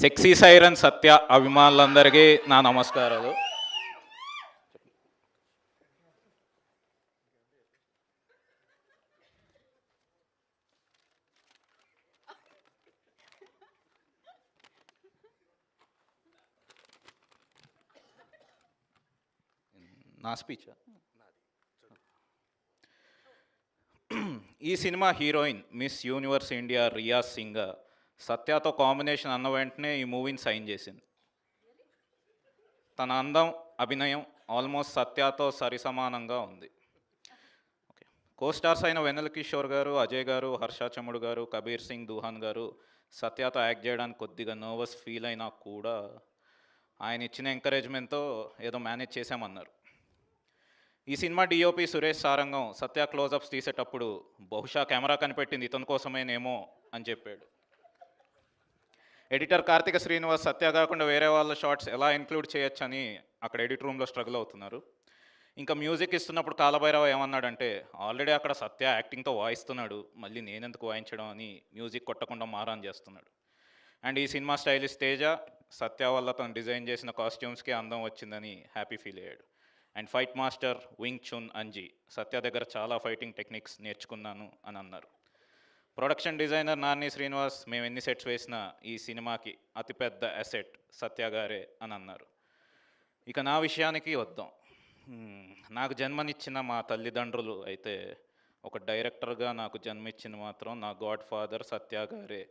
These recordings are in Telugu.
సెక్సీ సైరన్ సత్య అభిమానులందరికీ నా నమస్కారాలు. నా స్పీచ్ ఈ cinema heroine Miss Universe India Rhea Singh సత్యతో కాంబినేషన్ అన్న వెంటనే ఈ మూవీని సైన్ చేసింది. తన అందం, అభినయం ఆల్మోస్ట్ సత్యతో సరిసమానంగా ఉంది. ఓకే, కోస్టార్స్ అయిన వెన్నెల కిషోర్ గారు, అజయ్ గారు, హర్ష చముడు గారు, కబీర్ సింగ్ దూహాన్ గారు సత్యతో యాక్ట్ చేయడానికి కొద్దిగా నర్వస్ ఫీల్ అయినా కూడా ఆయన ఇచ్చిన ఎంకరేజ్మెంట్తో ఏదో మేనేజ్ చేశామన్నారు. ఈ సినిమా డిఓపి సురేష్ సారంగం సత్య క్లోజప్స్ తీసేటప్పుడు బహుశా కెమెరా కనిపెట్టింది ఇతని కోసమేనేమో అని చెప్పాడు. ఎడిటర్ కార్తిక శ్రీనివాస్ సత్య కాకుండా వేరే వాళ్ళ షార్ట్స్ ఎలా ఇంక్లూడ్ చేయొచ్చని అక్కడ ఎడిట్ రూమ్లో స్ట్రగుల్ అవుతున్నారు. ఇంకా మ్యూజిక్ ఇస్తున్నప్పుడు కాలభైరవ ఏమన్నాడంటే, ఆల్రెడీ అక్కడ సత్య యాక్టింగ్తో వాయిస్తున్నాడు, మళ్ళీ నేనెందుకు వాయించడం అని మ్యూజిక్ కొట్టకుండా మారాన్ చేస్తున్నాడు. అండ్ ఈ సినిమా స్టైలిస్ట్ తేజ సత్య వల్ల తను డిజైన్ చేసిన కాస్ట్యూమ్స్కి అందం వచ్చిందని హ్యాపీ ఫీల్ అయ్యాడు. And fight master Wing Chun Anji Satya దగ్గర చాలా ఫైటింగ్ టెక్నిక్స్ నేర్చుకున్నాను అని అన్నారు. ప్రొడక్షన్ డిజైనర్ నాని శ్రీనివాస్ మేము ఎన్ని సెట్స్ వేసినా ఈ సినిమాకి అతిపెద్ద అసెట్ సత్య గారే అని అన్నారు. ఇక నా విషయానికి వద్దాం. నాకు జన్మనిచ్చిన మా తల్లిదండ్రులు అయితే ఒక డైరెక్టర్గా నాకు జన్మిచ్చిన మాత్రం నా గాడ్ ఫాదర్ సత్య గారే.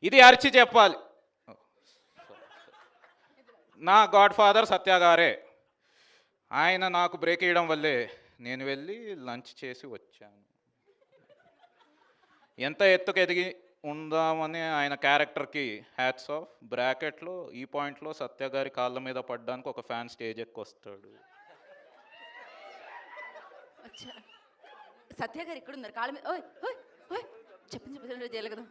ఇది అరిచి చెప్పాలి. నా గాడ్ ఫాదర్ సత్య గారే. ఆయన నాకు బ్రేక్ ఇవ్వడం వల్లే నేను వెళ్ళి లంచ్ చేసి వచ్చాను. ఎంత ఎత్తుకు ఎదిగి ఉందామని ఆయన క్యారెక్టర్కి హ్యాట్స్ ఆఫ్. బ్రాకెట్లో ఈ పాయింట్లో సత్య గారి కాళ్ళ మీద పడ్డానికి ఒక ఫ్యాన్ స్టేజ్ ఎక్కి వస్తాడు. సత్య గారు ఇక్కడ ఉన్నారు కాళ్ళ మీద. చెప్పండి.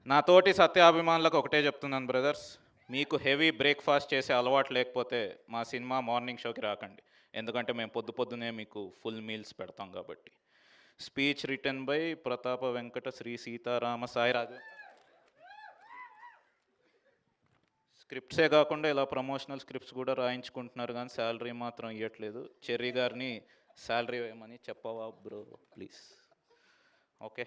నా తోటి సత్యాభిమానులకు ఒకటే చెప్తున్నాను బ్రదర్స్, మీకు హెవీ బ్రేక్ఫాస్ట్ చేసే అలవాటు లేకపోతే మా సినిమా మార్నింగ్ షోకి రాకండి, ఎందుకంటే మేము పొద్దునే మీకు ఫుల్ మీల్స్ పెడతాం కాబట్టి. స్పీచ్ రిటర్న్ బై ప్రతాప వెంకట శ్రీ సీతారామ సాయిరాజు. స్క్రిప్ట్సే కాకుండా ఇలా ప్రమోషనల్ స్క్రిప్ట్స్ కూడా రాయించుకుంటున్నారు, కానీ శాలరీ మాత్రం ఇవ్వట్లేదు. చెర్రీ గారిని శాలరీ వేయమని చెప్పవా బ్రో ప్లీజ్. ఓకే,